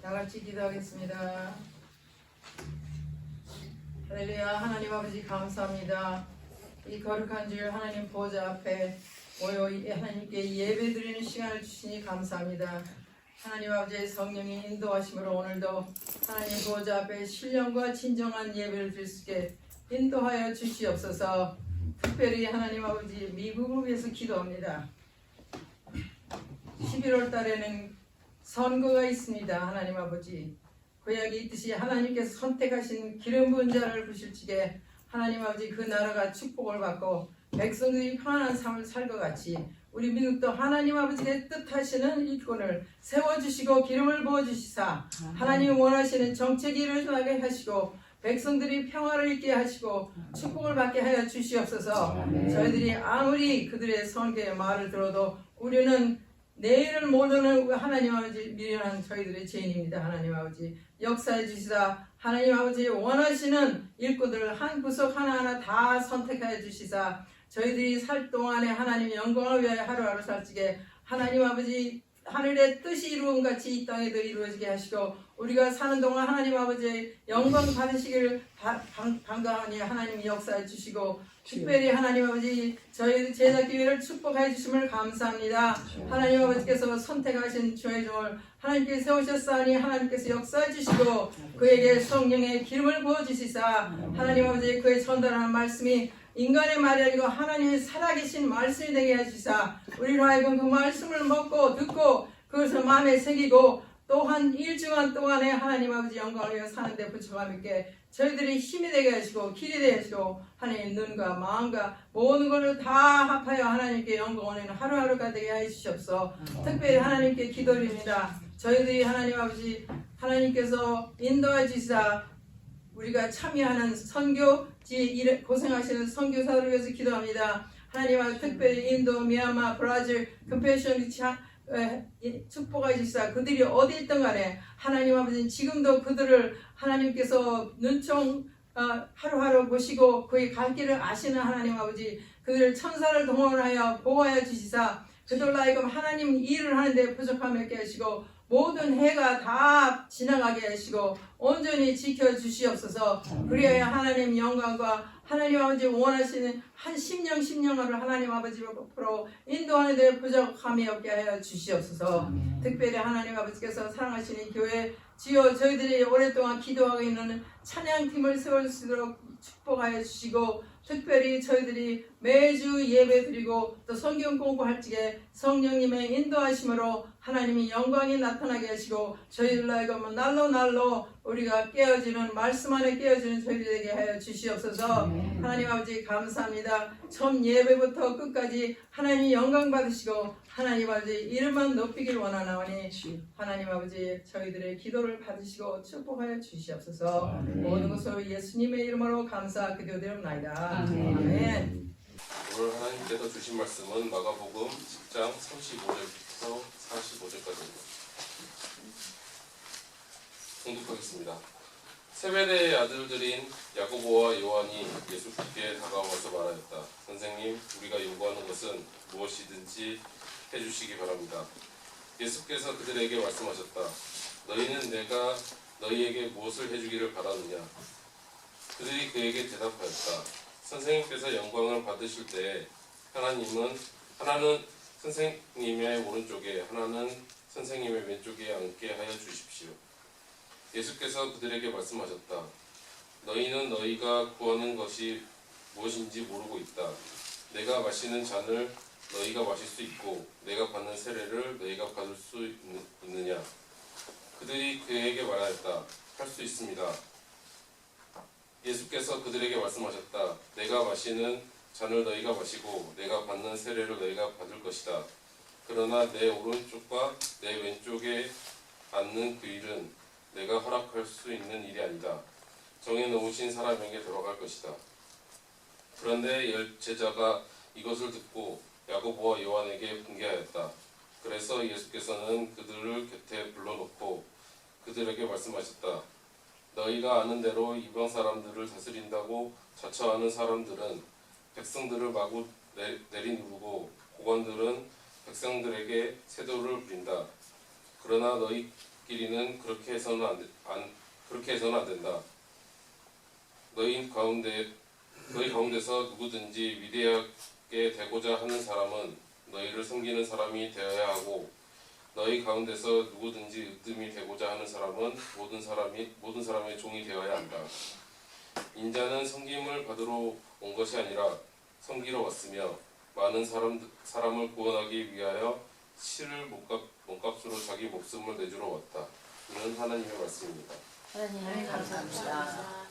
다같이 기도하겠습니다. 할렐루야. 하나님 아버지 감사합니다. 이 거룩한 주일 하나님 보좌 앞에 모여 하나님께 예배드리는 시간을 주시니 감사합니다. 하나님 아버지의 성령의 인도하심으로 오늘도 하나님 보좌 앞에 신령과 진정한 예배를 드릴 수 있게 인도하여 주시옵소서. 특별히 하나님 아버지 미국을 위해서 기도합니다. 11월 달에는 선거가 있습니다. 하나님 아버지 구약에 있듯이 하나님께서 선택하신 기름 부은 자를 부실지게 하나님 아버지 그 나라가 축복을 받고 백성들이 편안한 삶을 살 것 같이 우리 미국도 하나님 아버지의 뜻하시는 일꾼을 세워주시고 기름을 부어주시사 하나님 원하시는 정책이 일어나게 하시고 백성들이 평화를 있게 하시고 축복을 받게 하여 주시옵소서. 저희들이 아무리 그들의 선교의 말을 들어도 우리는 내일을 모르는 하나님 아버지 미련한 저희들의 죄인입니다. 하나님 아버지 역사해 주시사 하나님 아버지 원하시는 일꾼들을 한 구석 하나하나 다 선택하여 주시사 저희들이 살 동안에 하나님의 영광을 위하여 하루하루 살찌게 하나님 아버지 하늘의 뜻이 이루은 같이 이 땅에도 이루어지게 하시고 우리가 사는 동안 하나님 아버지의 영광 받으시기를 반가하니 하나님이 역사해 주시고 특별히 하나님 아버지 저희 제자교회를 축복해 주심을 감사합니다. 하나님 아버지께서 선택하신 주의 종을 하나님께 세우셨사니 하나님께서 역사해 주시고 그에게 성령의 기름을 부어주시사 하나님 아버지 그의 전달하는 말씀이 인간의 말이 아니고 하나님의 살아계신 말씀이 되게 해주시사 우리로 하여금 그 말씀을 먹고 듣고 그것을 마음에 새기고 또한 일주간 동안에 하나님 아버지 영광을 위해 사는데 부처감 있게 저희들이 힘이 되게 하시고 길이 되게 하시고 하나님의 눈과 마음과 모든 것을 다 합하여 하나님께 영광을 내는 하루하루가 되게 해주시옵소서. 특별히 하나님께 기도드립니다. 저희들이 하나님 아버지 하나님께서 인도해 주시사 우리가 참여하는 선교지 고생하시는 선교사들을 위해서 기도합니다. 하나님 아버지 특별히 인도, 미얀마, 브라질, 금패션 축복해 주시사 그들이 어디 있든 간에 하나님 아버지는 지금도 그들을 하나님께서 눈총 하루하루 보시고 그의 갈 길을 아시는 하나님 아버지 그들 천사를 동원하여 보호하여 주시사 그들로 하여금 하나님 일을 하는데 부족함이 없게 하시고 모든 해가 다 지나가게 하시고 온전히 지켜주시옵소서. 그리하여 하나님 영광과 하나님 아버지 원하시는 한 10년을 하나님 아버지 앞으로 인도하는 데 부족함이 없게 하여 주시옵소서. 특별히 하나님 아버지께서 사랑하시는 교회 주여 저희들이 오랫동안 기도하고 있는 찬양팀을 세울 수 있도록 축복하여 주시고 특별히 저희들이 매주 예배 드리고 또 성경 공부할 적에 성령님의 인도하심으로 하나님의 영광이 나타나게 하시고 저희들로 하여금 날로 우리가 깨어지는 말씀 안에 깨어지는 저희들이 되게 하여 주시옵소서. 하나님 아버지 감사합니다. 처음 예배부터 끝까지 하나님 영광 받으시고 하나님 아버지 이름만 높이길 원하나오니 하나님 아버지 저희들의 기도를 받으시고 축복하여 주시옵소서. 모든 것을 예수님의 이름으로 감사 기도드립니다. 아멘. 오늘 하나님께서 주신 말씀은 마가복음 10장 35절부터 45절까지입니다. 봉독하겠습니다. 세베대의 아들들인 야고보와 요한이 예수께 다가와서 말하였다. 선생님, 우리가 요구하는 것은 무엇이든지 해주시기 바랍니다. 예수께서 그들에게 말씀하셨다. 너희는 내가 너희에게 무엇을 해주기를 바라느냐? 그들이 그에게 대답하였다. 선생님께서 영광을 받으실 때 하나는 선생님의 오른쪽에 하나는 선생님의 왼쪽에 앉게 하여 주십시오. 예수께서 그들에게 말씀하셨다. 너희는 너희가 구하는 것이 무엇인지 모르고 있다. 내가 마시는 잔을 너희가 마실 수 있고 내가 받는 세례를 너희가 받을 수 있느냐? 그들이 그에게 말하였다. 할 수 있습니다. 예수께서 그들에게 말씀하셨다. 내가 마시는 잔을 너희가 마시고 내가 받는 세례를 너희가 받을 것이다. 그러나 내 오른쪽과 내 왼쪽에 앉는 그 일은 내가 허락할 수 있는 일이 아니다. 정해놓으신 사람에게 돌아갈 것이다. 그런데 열 제자가 이것을 듣고 야고보와 요한에게 분개하였다. 그래서 예수께서는 그들을 곁에 불러놓고 그들에게 말씀하셨다. 너희가 아는 대로 이방 사람들을 다스린다고 자처하는 사람들은 백성들을 마구 내리누르고 고관들은 백성들에게 세도를 부린다. 그러나 너희끼리는 그렇게 해서는 안 된다. 너희 가운데서 누구든지 위대하게 되고자 하는 사람은 너희를 섬기는 사람이 되어야 하고, 너희 가운데서 누구든지 으뜸이 되고자 하는 사람은 모든 사람의 종이 되어야 한다. 인자는 섬김을 받으러 온 것이 아니라 섬기러 왔으며, 많은 사람을 구원하기 위하여 실을 몸값으로 자기 목숨을 내주러 왔다. 이는 하나님의 말씀입니다. 하나님 감사합니다.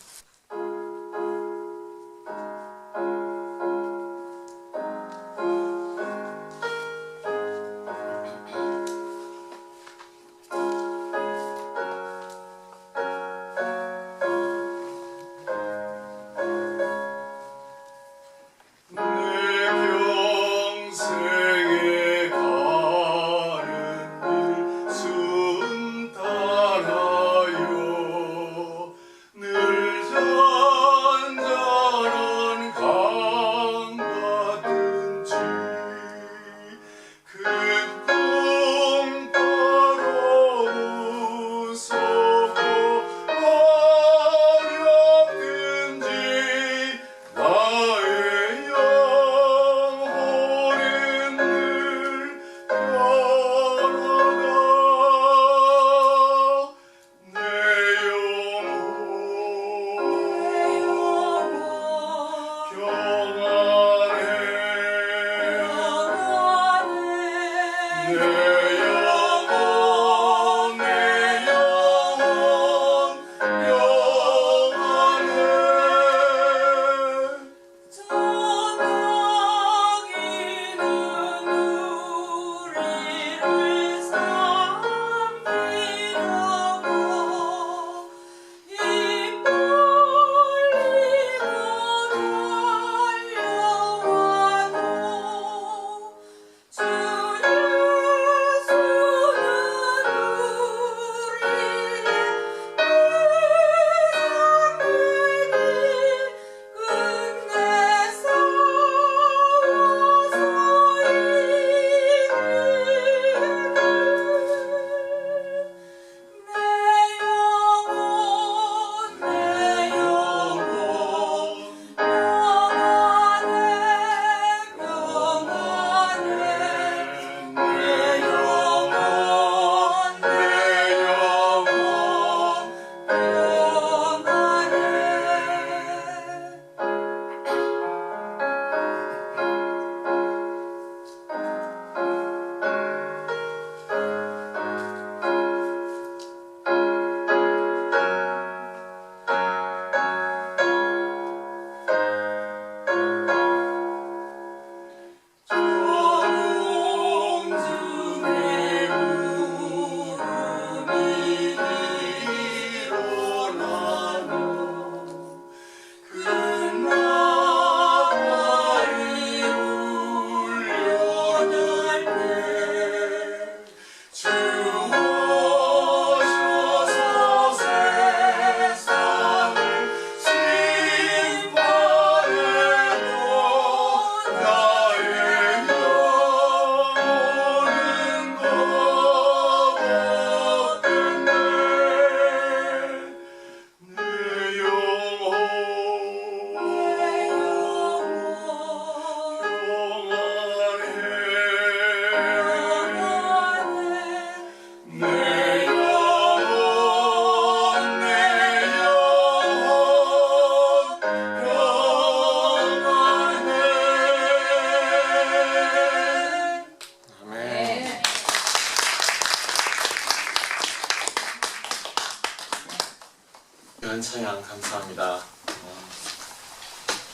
찬양 감사합니다.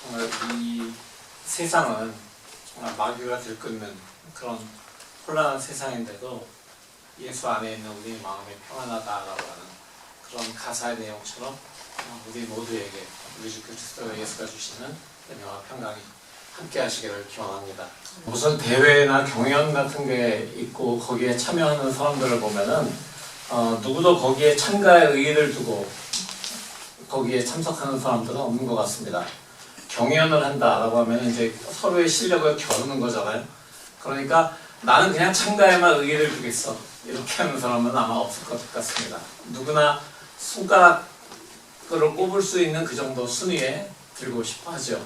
정말 이 세상은 정말 마귀가 들끓는 그런 혼란한 세상인데도 예수 안에 있는 우리 마음이 평안하다라고 하는 그런 가사의 내용처럼 우리 모두에게 우리 주 그리스도 예수가 주시는 은혜와 평강이 함께 하시기를 기원합니다. 무슨 대회나 경연 같은 게 있고 거기에 참여하는 사람들을 보면은 누구도 거기에 참가의 의의를 두고 거기에 참석하는 사람들은 없는 것 같습니다. 경연을 한다라고 하면 이제 서로의 실력을 겨루는 거잖아요. 그러니까 나는 그냥 참가에만 의의를 두겠어. 이렇게 하는 사람은 아마 없을 것 같습니다. 누구나 손가락으로 꼽을 수 있는 그 정도 순위에 들고 싶어 하죠.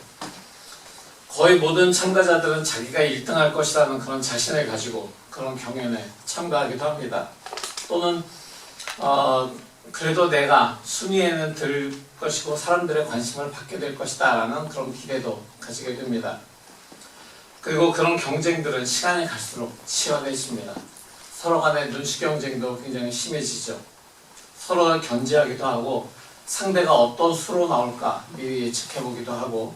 거의 모든 참가자들은 자기가 1등할 것이라는 그런 자신을 가지고 그런 경연에 참가하기도 합니다. 또는 그래도 내가 순위에는 들 것이고 사람들의 관심을 받게 될 것이다 라는 그런 기대도 가지게 됩니다. 그리고 그런 경쟁들은 시간이 갈수록 치열해집니다. 서로 간의 눈치 경쟁도 굉장히 심해지죠. 서로 견제하기도 하고 상대가 어떤 수로 나올까 미리 예측해보기도 하고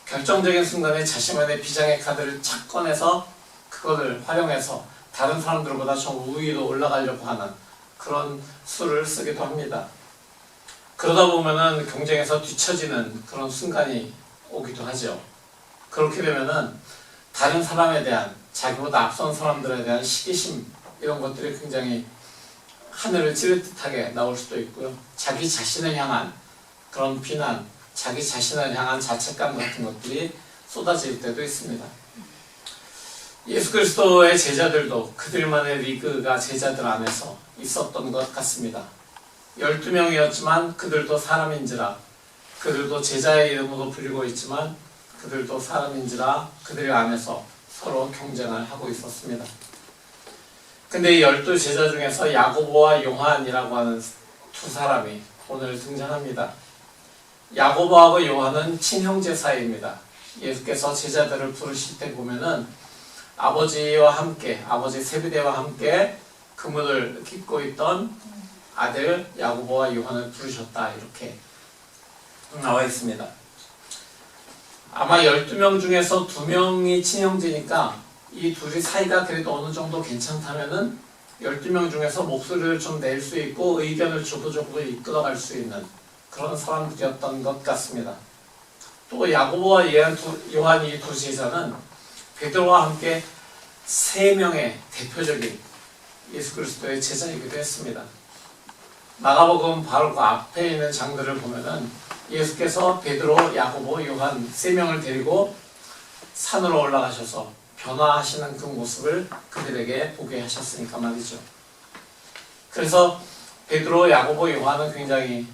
결정적인 순간에 자신만의 비장의 카드를 착 꺼내서 그거를 활용해서 다른 사람들보다 좀 우위로 올라가려고 하는 그런 수를 쓰기도 합니다. 그러다 보면은 경쟁에서 뒤처지는 그런 순간이 오기도 하죠. 그렇게 되면은 다른 사람에 대한 자기보다 앞선 사람들에 대한 시기심 이런 것들이 굉장히 하늘을 찌를 듯하게 나올 수도 있고요. 자기 자신을 향한 그런 비난, 자기 자신을 향한 자책감 같은 것들이 쏟아질 때도 있습니다. 예수 그리스도의 제자들도 그들만의 리그가 제자들 안에서 있었던 것 같습니다. 12명이었지만 그들도 사람인지라 그들도 제자의 이름으로 불리고 있지만 그들도 사람인지라 그들 안에서 서로 경쟁을 하고 있었습니다. 근데 이 12제자 중에서 야고보와 요한이라고 하는 두 사람이 오늘 등장합니다. 야고보하고 요한은 친형제 사이입니다. 예수께서 제자들을 부르실 때 보면은 아버지와 함께, 아버지 세베대와 함께 그물을 깃고 있던 아들 야고보와 요한을 부르셨다 이렇게 나와 있습니다. 아마 12명 중에서 2명이 친형제니까 이 둘이 사이가 그래도 어느 정도 괜찮다면은 12명 중에서 목소리를 좀 낼 수 있고 의견을 주도적으로 이끌어갈 수 있는 그런 사람들이었던 것 같습니다. 또 야고보와 요한 이 두 제자는 베드로와 함께 3명의 대표적인 예수 그리스도의 제자이기도 했습니다. 마가복음 바로 그 앞에 있는 장들을 보면은 예수께서 베드로, 야고보, 요한 3명을 데리고 산으로 올라가셔서 변화하시는 그 모습을 그들에게 보게 하셨으니까 말이죠. 그래서 베드로, 야고보, 요한은 굉장히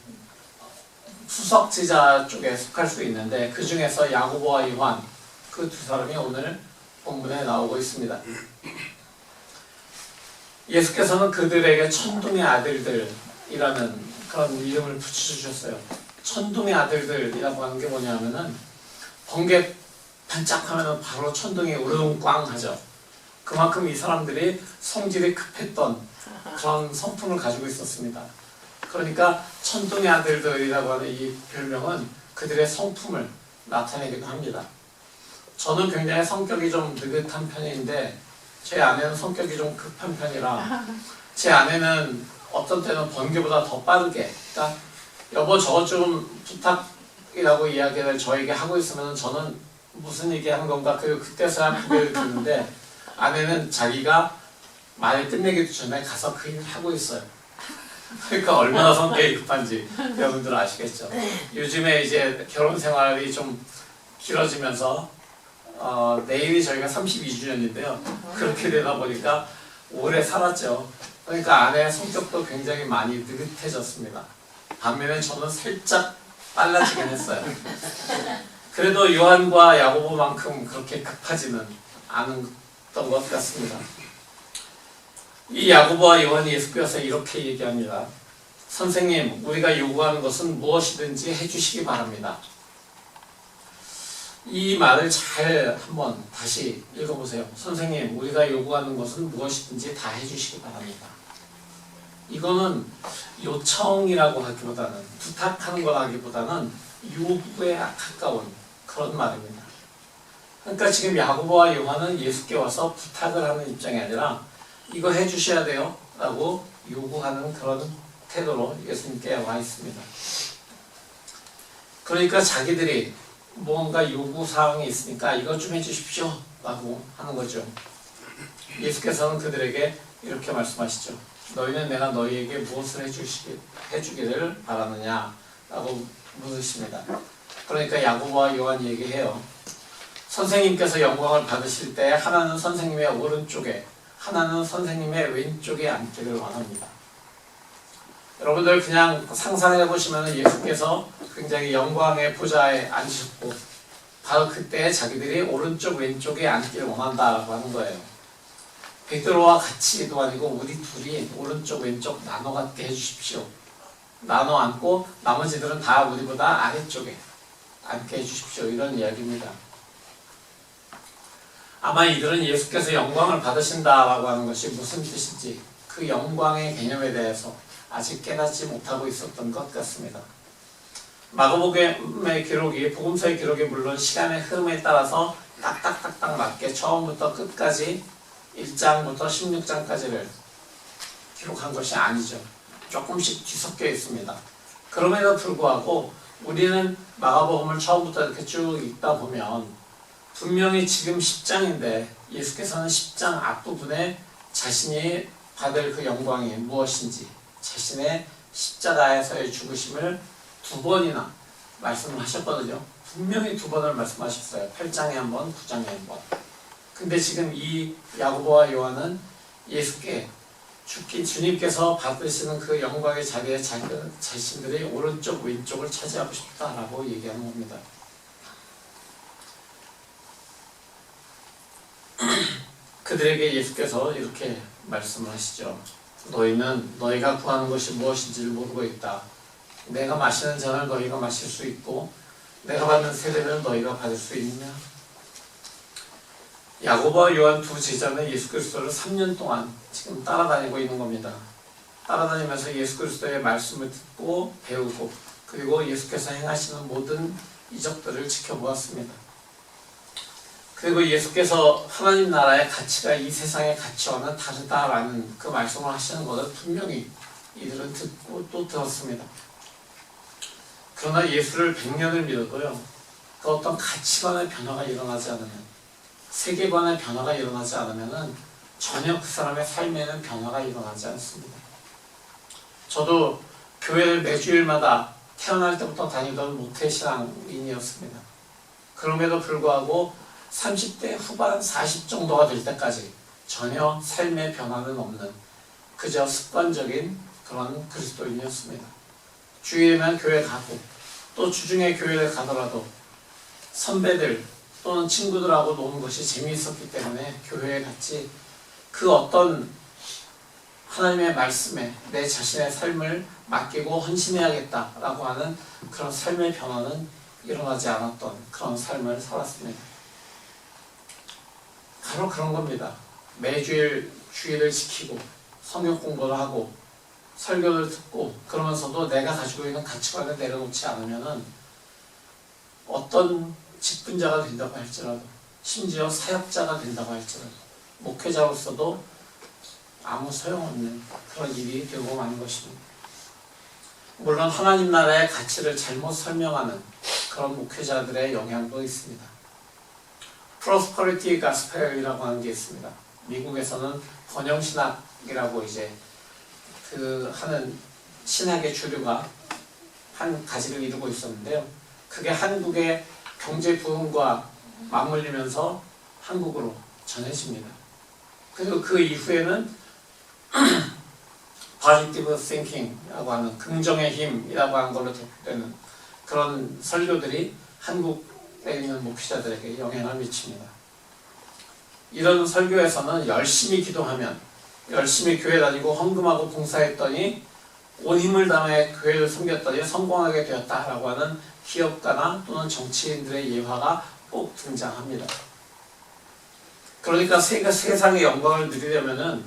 수석 제자 쪽에 속할 수 있는데 그 중에서 야고보와 요한 그 두 사람이 오늘 본문에 나오고 있습니다. 예수께서는 그들에게 천둥의 아들들이라는 그런 이름을 붙여주셨어요. 천둥의 아들들이라고 하는 게 뭐냐면은 번개 반짝하면 바로 천둥이 우르릉꽝 하죠. 그만큼 이 사람들이 성질이 급했던 그런 성품을 가지고 있었습니다. 그러니까 천둥의 아들들이라고 하는 이 별명은 그들의 성품을 나타내기도 합니다. 저는 굉장히 성격이 좀 느긋한 편인데 제 아내는 성격이 좀 급한 편이라 제 아내는 어떤 때는 번개보다 더 빠르게 그러니까 여보 저것 좀 부탁이라고 이야기를 저에게 하고 있으면 저는 무슨 얘기하는 건가 그때서야 고개를 드는데 아내는 자기가 말을 끝내기도 전에 가서 그 일을 하고 있어요. 그러니까 얼마나 성격이 급한지 여러분들 아시겠죠. 요즘에 이제 결혼 생활이 좀 길어지면서 내일이 저희가 32주년인데요. 그렇게 되다 보니까 오래 살았죠. 그러니까 아내의 성격도 굉장히 많이 느긋해졌습니다. 반면에 저는 살짝 빨라지긴 했어요. 그래도 요한과 야고보만큼 그렇게 급하지는 않았던 것 같습니다. 이 야고보와 요한이 예수께서 이렇게 얘기합니다. 선생님, 우리가 요구하는 것은 무엇이든지 해주시기 바랍니다. 이 말을 잘 한번 다시 읽어보세요. 선생님, 우리가 요구하는 것은 무엇이든지 다 해주시기 바랍니다. 이거는 요청이라고 하기보다는 부탁하는 거라기보다는 요구에 가까운 그런 말입니다. 그러니까 지금 야고보와 요한은 예수께 와서 부탁을 하는 입장이 아니라 이거 해주셔야 돼요 라고 요구하는 그런 태도로 예수님께 와 있습니다. 그러니까 자기들이 뭔가 요구사항이 있으니까 이것 좀 해주십시오 라고 하는 거죠. 예수께서는 그들에게 이렇게 말씀하시죠. 너희는 내가 너희에게 무엇을 해주기를 바라느냐 라고 물으십니다. 그러니까 야고보와 요한이 얘기해요. 선생님께서 영광을 받으실 때 하나는 선생님의 오른쪽에, 하나는 선생님의 왼쪽에 앉기를 원합니다. 여러분들 그냥 상상해 보시면 예수께서 굉장히 영광의 보좌에 앉으셨고 바로 그때 자기들이 오른쪽 왼쪽에 앉기를 원한다라고 하는 거예요. 베드로와 같이도 아니고 우리 둘이 오른쪽 왼쪽 나눠 갖게 해주십시오. 나눠 앉고 나머지들은 다 우리보다 아래쪽에 앉게 해주십시오. 이런 이야기입니다. 아마 이들은 예수께서 영광을 받으신다라고 하는 것이 무슨 뜻인지 그 영광의 개념에 대해서 아직 깨닫지 못하고 있었던 것 같습니다. 마가복음의 기록이, 복음서의 기록이 물론 시간의 흐름에 따라서 딱딱딱딱 맞게 처음부터 끝까지 1장부터 16장까지를 기록한 것이 아니죠. 조금씩 뒤섞여 있습니다. 그럼에도 불구하고 우리는 마가복음을 처음부터 이렇게 쭉 읽다 보면 분명히 지금 10장인데 예수께서는 10장 앞부분에 자신이 받을 그 영광이 무엇인지 자신의 십자가에서의 죽으심을 2번이나 말씀을 하셨거든요. 분명히 2번을 말씀하셨어요. 8장에 한 번, 9장에 한 번. 근데 지금 이 야고보와 요한은 예수께 주님께서 받으시는 그 영광의 자리에 자신들이 오른쪽 왼쪽을 차지하고 싶다라고 얘기하는 겁니다. 그들에게 예수께서 이렇게 말씀을 하시죠. 너희는 너희가 구하는 것이 무엇인지를 모르고 있다. 내가 마시는 잔을 너희가 마실 수 있고 내가 받는 세례를 너희가 받을 수 있느냐? 야고보와 요한 두 제자는 예수 그리스도를 3년 동안 지금 따라다니고 있는 겁니다. 따라다니면서 예수 그리스도의 말씀을 듣고 배우고 그리고 예수께서 행하시는 모든 이적들을 지켜보았습니다. 그리고 예수께서 하나님 나라의 가치가 이 세상의 가치와는 다르다라는 그 말씀을 하시는 것을 분명히 이들은 듣고 또 들었습니다. 그러나 예수를 100년을 믿어도요, 그 어떤 가치관의 변화가 일어나지 않으면, 세계관의 변화가 일어나지 않으면 전혀 그 사람의 삶에는 변화가 일어나지 않습니다. 저도 교회를 매주일마다 태어날 때부터 다니던 모태신앙인이었습니다. 그럼에도 불구하고 30대 후반 40 정도가 될 때까지 전혀 삶의 변화는 없는 그저 습관적인 그런 그리스도인이었습니다. 주일에만 교회 가고 또 주중에 교회를 가더라도 선배들 또는 친구들하고 노는 것이 재미있었기 때문에 교회에 갔지 그 어떤 하나님의 말씀에 내 자신의 삶을 맡기고 헌신해야겠다라고 하는 그런 삶의 변화는 일어나지 않았던 그런 삶을 살았습니다. 바로 그런 겁니다. 매주일 주일을 지키고 성경 공부를 하고 설교를 듣고 그러면서도 내가 가지고 있는 가치관을 내려놓지 않으면은 어떤 직분자가 된다고 할지라도 심지어 사역자가 된다고 할지라도 목회자로서도 아무 소용없는 그런 일이 되고 마는 것입니다. 물론 하나님 나라의 가치를 잘못 설명하는 그런 목회자들의 영향도 있습니다. 프로스퍼리티 가스펠이라고 하는 게 있습니다. 미국에서는 번영신학이라고 이제 그 하는 신학의 주류가 한 가지를 이루고 있었는데요. 그게 한국의 경제 부흥과 맞물리면서 한국으로 전해집니다. 그리고 그 이후에는 positive thinking이라고 하는 긍정의 힘이라고 하는 걸로 대표되는 그런 설교들이 한국에 있는 목회자들에게 영향을 미칩니다. 이런 설교에서는 열심히 기도하면 열심히 교회 다니고 헌금하고 봉사했더니 온 힘을 다해 교회를 섬겼더니 성공하게 되었다라고 하는 기업가나 또는 정치인들의 예화가 꼭 등장합니다. 그러니까 세상의 영광을 누리려면은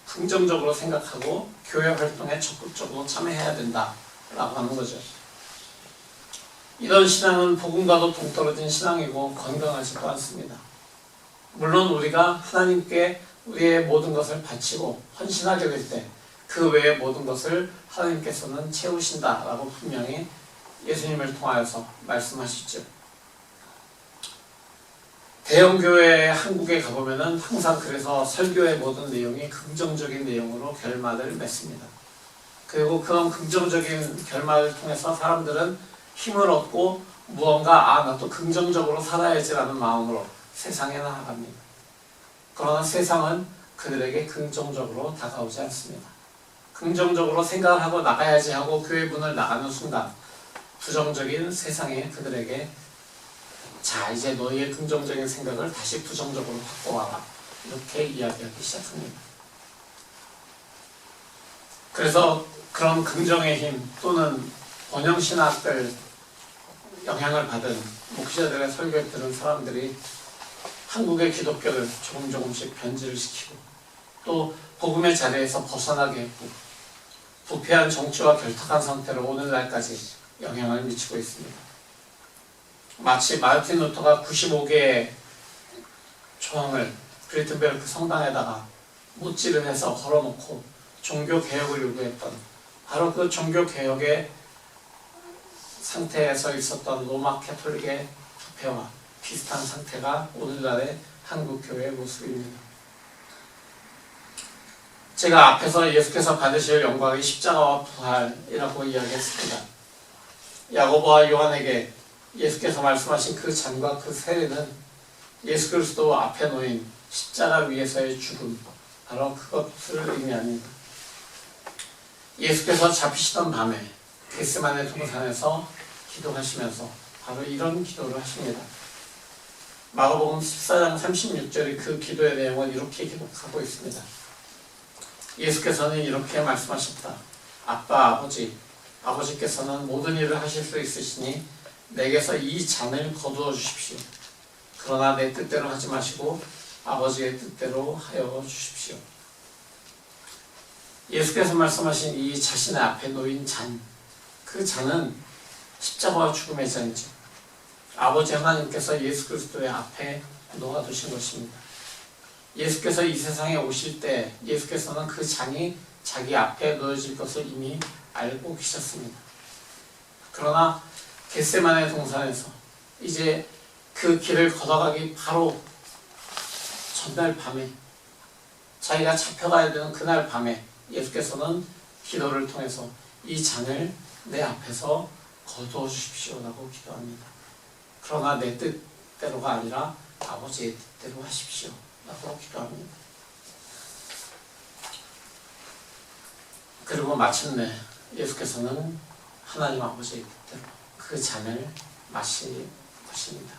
긍정적으로 생각하고 교회 활동에 적극적으로 참여해야 된다라고 하는 거죠. 이런 신앙은 복음과도 동떨어진 신앙이고 건강하지도 않습니다. 물론 우리가 하나님께 우리의 모든 것을 바치고 헌신하게 될 때 그 외의 모든 것을 하나님께서는 채우신다라고 분명히 예수님을 통하여서 말씀하시죠. 대형교회 한국에 가보면은 항상 그래서 설교의 모든 내용이 긍정적인 내용으로 결말을 맺습니다. 그리고 그런 긍정적인 결말을 통해서 사람들은 힘을 얻고 무언가 나 또 긍정적으로 살아야지라는 마음으로 세상에 나아갑니다. 그러나 세상은 그들에게 긍정적으로 다가오지 않습니다. 긍정적으로 생각을 하고 나가야지 하고 교회 문을 나가는 순간 부정적인 세상에 그들에게 자 이제 너희의 긍정적인 생각을 다시 부정적으로 바꿔와라 이렇게 이야기하기 시작합니다. 그래서 그런 긍정의 힘 또는 번영신학들 영향을 받은 목회자들의 설교를 들은 사람들이 한국의 기독교를 조금씩 변질을 시키고 또 복음의 자리에서 벗어나게 했고 부패한 정치와 결탁한 상태로 오늘날까지 영향을 미치고 있습니다. 마치 마르틴 루터가 95개의 조항을 브리튼베르크 성당에다가 못질을 해서 걸어놓고 종교개혁을 요구했던 바로 그 종교개혁의 상태에서 있었던 로마 캐톨릭의 부패와 비슷한 상태가 오늘날의 한국교회의 모습입니다. 제가 앞에서 예수께서 받으실 영광의 십자가와 부활이라고 이야기했습니다. 야고보와 요한에게 예수께서 말씀하신 그 잔과 그 세례는 예수 그리스도 앞에 놓인 십자가 위에서의 죽음, 바로 그것을 의미합니다. 예수께서 잡히시던 밤에 겟세마네 동산에서 기도하시면서 바로 이런 기도를 하십니다. 마가복음 14장 36절의 그 기도의 내용을 이렇게 기록하고 있습니다. 예수께서는 이렇게 말씀하셨다. 아빠, 아버지께서는 모든 일을 하실 수 있으시니 내게서 이 잔을 거두어 주십시오. 그러나 내 뜻대로 하지 마시고 아버지의 뜻대로 하여 주십시오. 예수께서 말씀하신 이 자신의 앞에 놓인 잔, 그 잔은 십자가와 죽음의 잔이죠. 아버지 하나님께서 예수 그리스도의 앞에 놓아두신 것입니다. 예수께서 이 세상에 오실 때 예수께서는 그 잔이 자기 앞에 놓여질 것을 이미 알고 계셨습니다. 그러나 겟세마네 동산에서 이제 그 길을 걸어가기 바로 전날 밤에 자기가 잡혀가야 되는 그날 밤에 예수께서는 기도를 통해서 이 잔을 내 앞에서 거두어 주십시오라고 기도합니다. 그러나 내 뜻대로가 아니라 아버지의 뜻대로 하십시오 라고 기도합니다. 그리고 마침내 예수께서는 하나님 아버지의 뜻대로 그 잔을 마실 것입니다.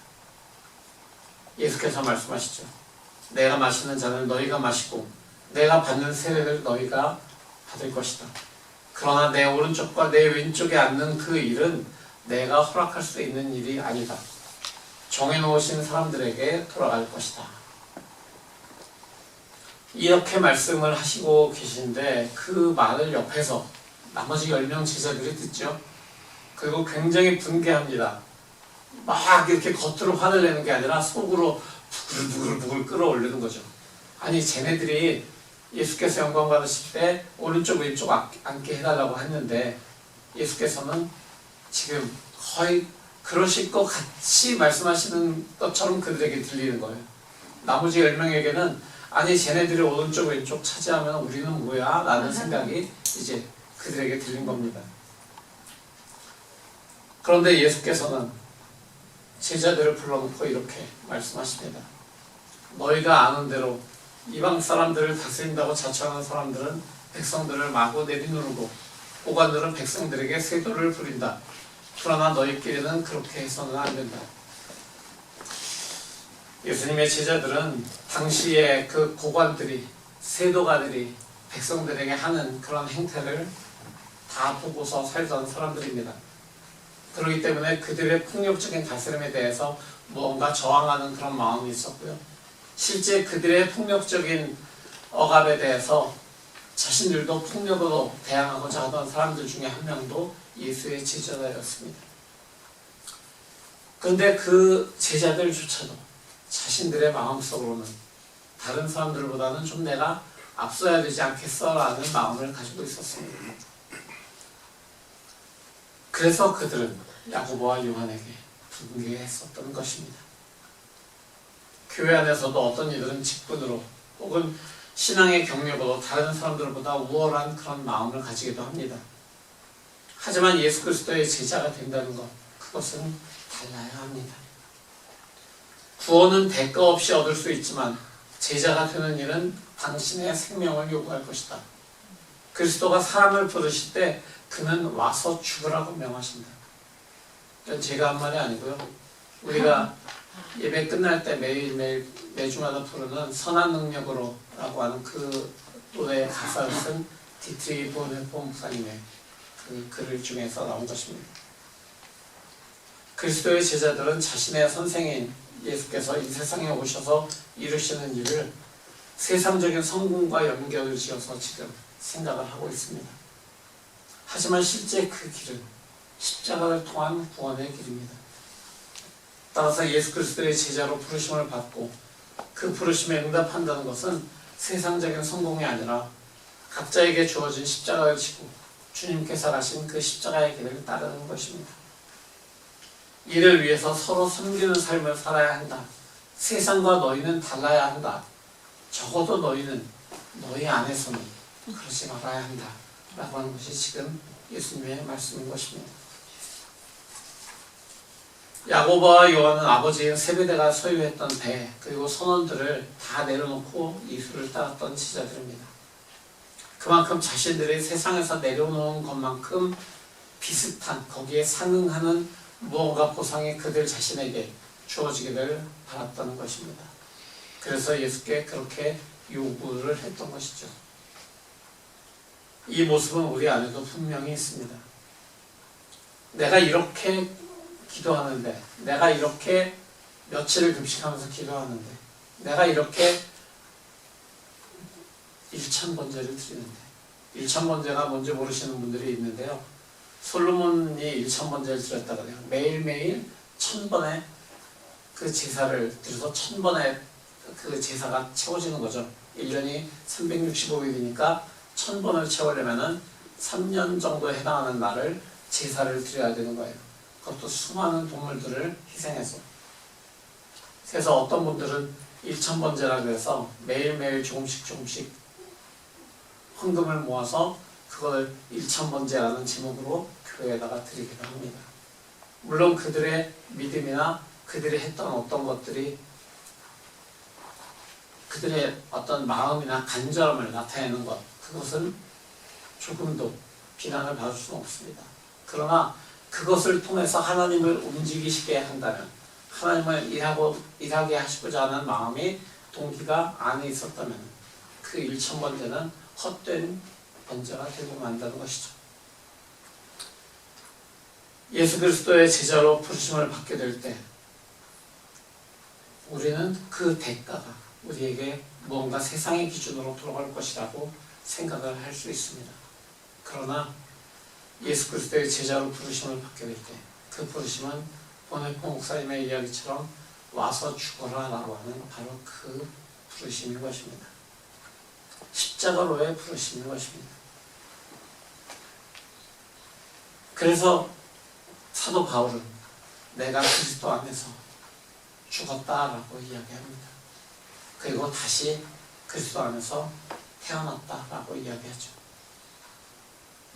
예수께서 말씀하시죠. 내가 마시는 잔을 너희가 마시고 내가 받는 세례를 너희가 받을 것이다. 그러나 내 오른쪽과 내 왼쪽에 앉는 그 일은 내가 허락할 수 있는 일이 아니다. 정해놓으신 사람들에게 돌아갈 것이다. 이렇게 말씀을 하시고 계신데 그 말을 옆에서 나머지 10명 제자들이 듣죠. 그리고 굉장히 분개합니다. 막 이렇게 겉으로 화를 내는 게 아니라 속으로 부글부글 끌어올리는 거죠. 아니 쟤네들이 예수께서 영광 받으실 때 오른쪽 왼쪽 앉게 해달라고 했는데 예수께서는 지금 거의 그러실 것 같이 말씀하시는 것처럼 그들에게 들리는 거예요. 나머지 10명에게는 아니 쟤네들이 오른쪽 왼쪽 차지하면 우리는 뭐야? 라는 생각이 이제 그들에게 들린 겁니다. 그런데 예수께서는 제자들을 불러놓고 이렇게 말씀하십니다. 너희가 아는 대로 이방 사람들을 다스린다고 자처하는 사람들은 백성들을 마구 내리누르고 고관들은 백성들에게 세도를 부린다. 그러나 너희끼리는 그렇게 해서는 안 된다. 예수님의 제자들은 당시에 그 고관들이 세도가들이 백성들에게 하는 그런 행태를 다 보고서 살던 사람들입니다. 그렇기 때문에 그들의 폭력적인 다스림에 대해서 무언가 저항하는 그런 마음이 있었고요. 실제 그들의 폭력적인 억압에 대해서 자신들도 폭력으로 대항하고자 하던 사람들 중에 한 명도 예수의 제자들이었습니다. 그런데 그 제자들조차도 자신들의 마음속으로는 다른 사람들보다는 좀 내가 앞서야 되지 않겠어라는 마음을 가지고 있었습니다. 그래서 그들은 야고보와 요한에게 분개했었던 것입니다. 교회 안에서도 어떤 이들은 직분으로 혹은 신앙의 경력으로 다른 사람들보다 우월한 그런 마음을 가지기도 합니다. 하지만 예수 그리스도의 제자가 된다는 것, 그것은 달라야 합니다. 구원은 대가 없이 얻을 수 있지만 제자가 되는 일은 당신의 생명을 요구할 것이다. 그리스도가 사람을 부르실 때 그는 와서 죽으라고 명하신다. 이건 제가 한 말이 아니고요. 우리가 예배 끝날 때 매일매일 매주마다 부르는 선한 능력으로 라고 하는 그 노래의 가사를 쓴 디트리 보네포 목사님의 그 글 중에서 나온 것입니다. 그리스도의 제자들은 자신의 선생인 예수께서 이 세상에 오셔서 이루시는 일을 세상적인 성공과 연결을 지어서 지금 생각을 하고 있습니다. 하지만 실제 그 길은 십자가를 통한 구원의 길입니다. 따라서 예수 그리스도의 제자로 부르심을 받고 그 부르심에 응답한다는 것은 세상적인 성공이 아니라 각자에게 주어진 십자가를 지고 주님께서 가신 그 십자가의 길을 따르는 것입니다. 이를 위해서 서로 섬기는 삶을 살아야 한다. 세상과 너희는 달라야 한다. 적어도 너희는 너희 안에서는 그러지 말아야 한다. 라고 하는 것이 지금 예수님의 말씀인 것입니다. 야고보와 요한은 아버지인 세베대가 소유했던 배 그리고 선원들을 다 내려놓고 예수를 따랐던 제자들입니다. 그만큼 자신들이 세상에서 내려놓은 것만큼 비슷한 거기에 상응하는 무언가 보상이 그들 자신에게 주어지기를 바랐다는 것입니다. 그래서 예수께 그렇게 요구를 했던 것이죠. 이 모습은 우리 안에도 분명히 있습니다. 내가 이렇게 기도하는데, 내가 이렇게 며칠을 금식하면서 기도하는데, 내가 이렇게 일천번제를 드리는데, 일천번제가 뭔지 모르시는 분들이 있는데요. 솔로몬이 일천번제를 드렸다고 해요. 매일매일 1000번의 그 제사를 드려서 1000번의 그 제사가 채워지는 거죠. 1년이 365일이니까 1000번을 채우려면은 3년 정도에 해당하는 날을 제사를 드려야 되는 거예요. 그것도 수많은 동물들을 희생해서. 그래서 어떤 분들은 1000번제라고 해서 매일매일 조금씩 헌금을 모아서 그걸 1000번제라는 제목으로 교회에다가 드리기도 합니다. 물론 그들의 믿음이나 그들이 했던 어떤 것들이 그들의 어떤 마음이나 간절함을 나타내는 것, 그것은 조금도 비난을 받을 수는 없습니다. 그러나 그것을 통해서 하나님을 움직이시게 한다면, 하나님을 일하게 하시고자 하는 마음이 동기가 안에 있었다면 그 1000번제는 헛된 번제가 되고 만다는 것이죠. 예수 그리스도의 제자로 부르심을 받게 될 때 우리는 그 대가가 우리에게 뭔가 세상의 기준으로 돌아갈 것이라고 생각을 할 수 있습니다. 그러나 예수 그리스도의 제자로 부르심을 받게 될 때 그 부르심은 보네포 목사님의 이야기처럼 와서 죽어라 라고 하는 바로 그 부르심인 것입니다. 십자가로의 부르심인 것입니다. 그래서 사도 바울은 내가 그리스도 안에서 죽었다라고 이야기합니다. 그리고 다시 그리스도 안에서 태어났다라고 이야기하죠.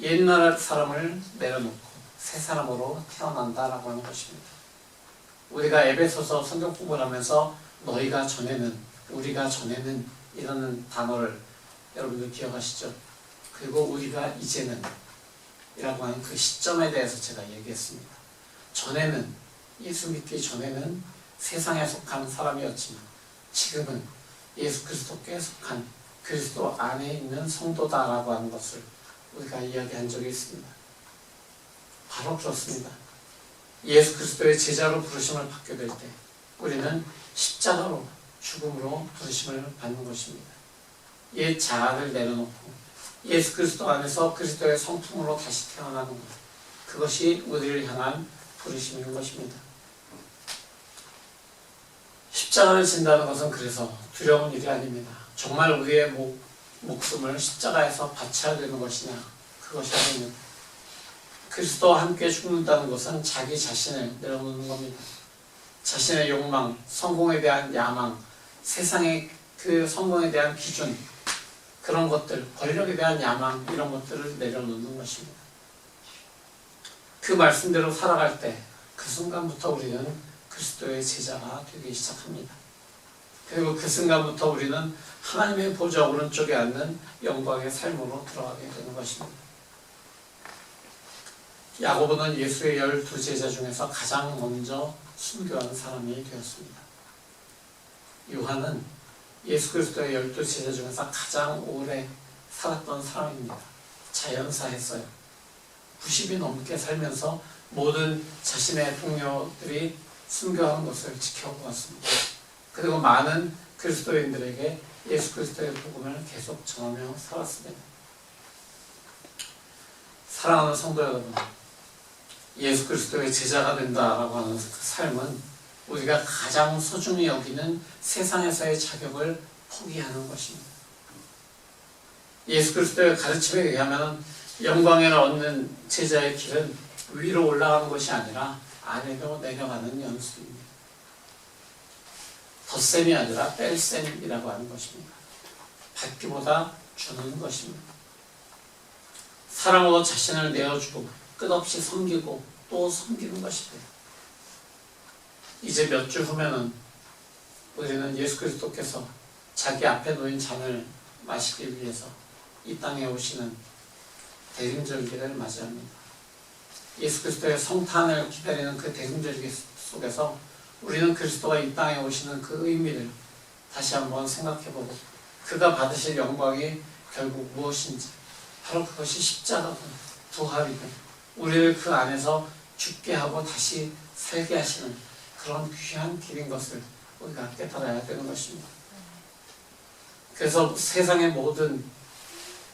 옛날 사람을 내려놓고 새 사람으로 태어난다라고 하는 것입니다. 우리가 에베소서 성경 공부를 하면서 너희가 전에는, 우리가 전에는 이라는 단어를 여러분들 기억하시죠? 그리고 우리가 이제는 이라고 하는 그 시점에 대해서 제가 얘기했습니다. 전에는, 예수 믿기 전에는 세상에 속한 사람이었지만 지금은 예수 그리스도께 속한 그리스도 안에 있는 성도다라고 하는 것을 우리가 이야기한 적이 있습니다. 바로 그렇습니다. 예수 그리스도의 제자로 부르심을 받게 될 때 우리는 십자가로, 죽음으로 부르심을 받는 것입니다. 옛 자아를 내려놓고 예수 그리스도 안에서 그리스도의 성품으로 다시 태어나는 것, 그것이 우리를 향한 부르심인 것입니다. 십자가를 진다는 것은 그래서 두려운 일이 아닙니다. 정말 우리의 목숨을 십자가에서 바쳐야 되는 것이냐, 그것이 아닙니다. 그리스도와 함께 죽는다는 것은 자기 자신을 내려놓는 겁니다. 자신의 욕망, 성공에 대한 야망, 세상의 그 성공에 대한 기준, 그런 것들, 권력에 대한 야망, 이런 것들을 내려놓는 것입니다. 그 말씀대로 살아갈 때 그 순간부터 우리는 그리스도의 제자가 되기 시작합니다. 그리고 그 순간부터 우리는 하나님의 보좌 오른쪽에 앉는 영광의 삶으로 들어가게 되는 것입니다. 야고보는 예수의 12제자 중에서 가장 먼저 순교한 사람이 되었습니다. 요한은 예수 그리스도의 12제자 중에서 가장 오래 살았던 사람입니다. 자연사했어요. 90이 넘게 살면서 모든 자신의 동료들이 순교하는 것을 지켜보았습니다. 그리고 많은 그리스도인들에게 예수 그리스도의 복음을 계속 전하며 살았습니다. 사랑하는 성도 여러분, 예수 그리스도의 제자가 된다라고 하는 그 삶은 우리가 가장 소중히 여기는 세상에서의 자격을 포기하는 것입니다. 예수 그리스도의 가르침에 의하면 영광을 얻는 제자의 길은 위로 올라가는 것이 아니라 아래로 내려가는 연수입니다. 덧셈이 아니라 뺄셈이라고 하는 것입니다. 받기보다 주는 것입니다. 사랑으로 자신을 내어주고 끝없이 섬기고 또 섬기는 것입니다. 이제 몇 주 후면은 우리는 예수 그리스도께서 자기 앞에 놓인 잔을 마시기 위해서 이 땅에 오시는 대림절기를 맞이합니다. 예수 그리스도의 성탄을 기다리는 그 대림절기 속에서 우리는 그리스도가 이 땅에 오시는 그 의미를 다시 한번 생각해보고 그가 받으실 영광이 결국 무엇인지, 바로 그것이 십자가고 부활이고 우리를 그 안에서 죽게 하고 다시 살게 하시는 그런 귀한 길인 것을 우리가 깨달아야 되는 것입니다. 그래서 세상의 모든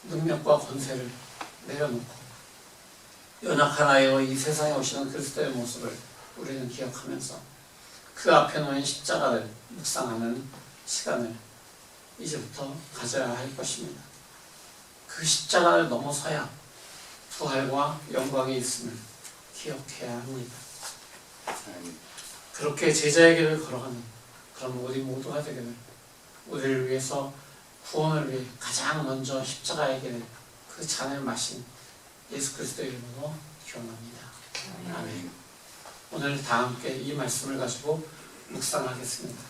능력과 권세를 내려놓고 연약한 아이로 이 세상에 오시는 그리스도의 모습을 우리는 기억하면서 그 앞에 놓인 십자가를 묵상하는 시간을 이제부터 가져야 할 것입니다. 그 십자가를 넘어서야 부활과 영광이 있음을 기억해야 합니다. 그렇게 제자의 길을 걸어가는 그런 우리 모두가 되기를, 우리를 위해서 구원을 위해 가장 먼저 십자가의 길을 그 잔을 마신 예수 그리스도의 이름으로 기원합니다. 아멘. 오늘 다 함께 이 말씀을 가지고 묵상하겠습니다.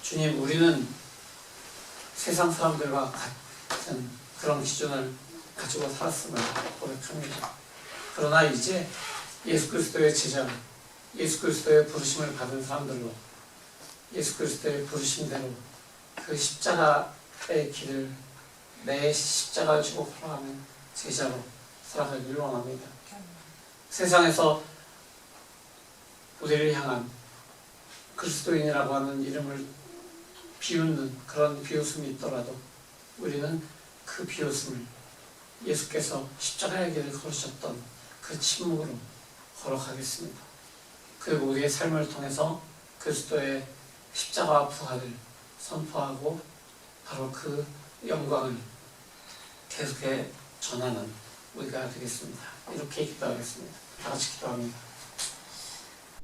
주님, 우리는 세상 사람들과 같은 그런 기준을 가지고 살았음을 고백합니다. 그러나 이제 예수 그리스도의 제자, 예수 그리스도의 부르심을 받은 사람들로 예수 그리스도의 부르심대로 그 십자가의 길을, 내 십자가를 지고 걸어가는 제자로 살아가기를 원합니다. 세상에서 우리를 향한 그리스도인이라고 하는 이름을 비웃는 그런 비웃음이 있더라도 우리는 그 비웃음을 예수께서 십자가의 길을 걸으셨던 그 침묵으로 걸어가겠습니다. 그리고 우리의 삶을 통해서 그리스도의 십자가와 부활을 선포하고 바로 그 영광을 계속해 전하는 우리가 되겠습니다. 이렇게 기도하겠습니다. 다 같이 기도합니다.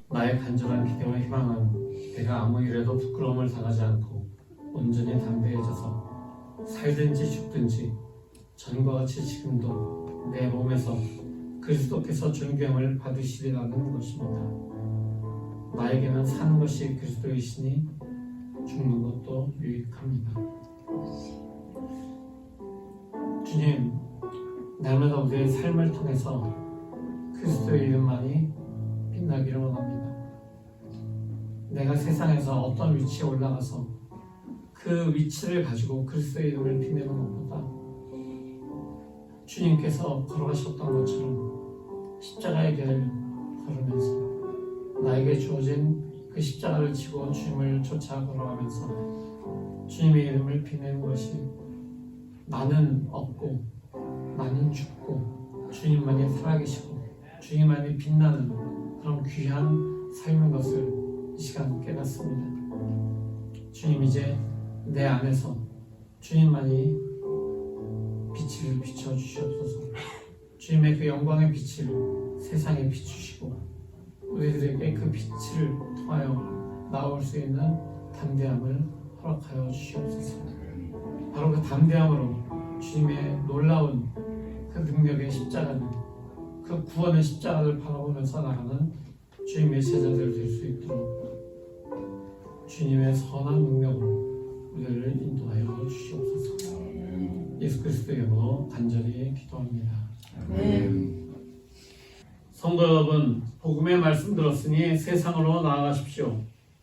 나의 간절한 기대와 희망은 내가 아무 일에도 부끄러움을 당하지 않고 온전히 담대해져서 살든지 죽든지 전과 같이 지금도 내 몸에서 그리스도께서 존귀함을 받으시리라는 것입니다. 나에게는 사는 것이 그리스도이시니 죽는 것도 유익합니다. 주님, 날마다 우리의 삶을 통해서 그리스도의 이름만이 빛나기를 원합니다. 내가 세상에서 어떤 위치에 올라가서 그 위치를 가지고 그리스도의 이름을 빛내는 것보다 주님께서 걸어가셨던 것처럼 십자가의 길을 걸으면서 나에게 주어진 그 십자가를 지고 주님을 쫓아 걸어가면서 주님의 이름을 빛내는 것이 나는 없고 나는 죽고 주님만이 살아계시고 주님만이 빛나는 그런 귀한 삶인 것을 이 시간 깨닫습니다. 주님, 이제 내 안에서 주님만이 빛을 비춰주시옵소서. 주님의 그 영광의 빛을 세상에 비추시고 우리들에게 그 빛을 통하여 나올 수 있는 담대함을 허락하여 주시옵소서. 바로 그 담대함으로 주님의 놀라운 그 능력의 십자가는, 그 구원의 십자가를 바라보면서 나가는 주님의 제자들 될 수 있도록 주님의 선한 능력으로 우리를 인도하여 주시옵소서. 예수 그리스도의 이름으로 간절히 기도합니다. 성도 여러분, 복음의 말씀 들었으니 세상으로 나아가십시오.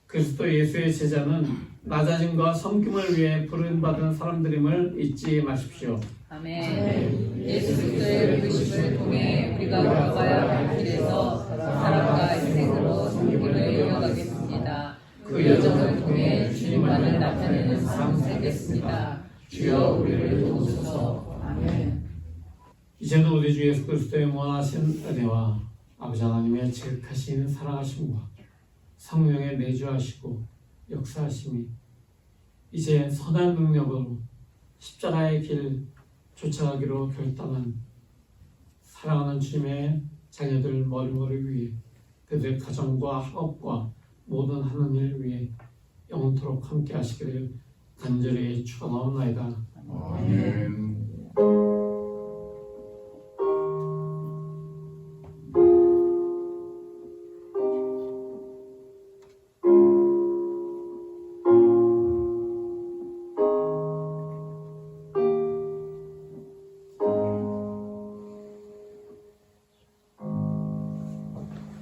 그리스도 예수의 제자는 낮아짐과 섬김을 위해 부름받은 사람들임을 잊지 마십시오. 아멘. 예수 그리스도의 부르심을 통해 우리가 걸어가야 할 길에서 사랑과 희생으로 섬김을 이어가겠습니다. 그 여정을 통해 주님만을 나타내는 삶 되겠습니다. 주여 우리를 도우소서. 아멘. 이제도 우리 주 예수 그리스도의 무한하신 은혜와 아버지 하나님의 지극하신 사랑하심과 성령의 내주하시고 역사하심이 이제 선한 능력으로 십자가의 길 쫓아가기로 결단한 사랑하는 주님의 자녀들 머리머리 위에 그들의 가정과 학업과 모든 하는 일 위해 영원토록 함께 하시기를 간절히 축원하옵나이다. 아멘.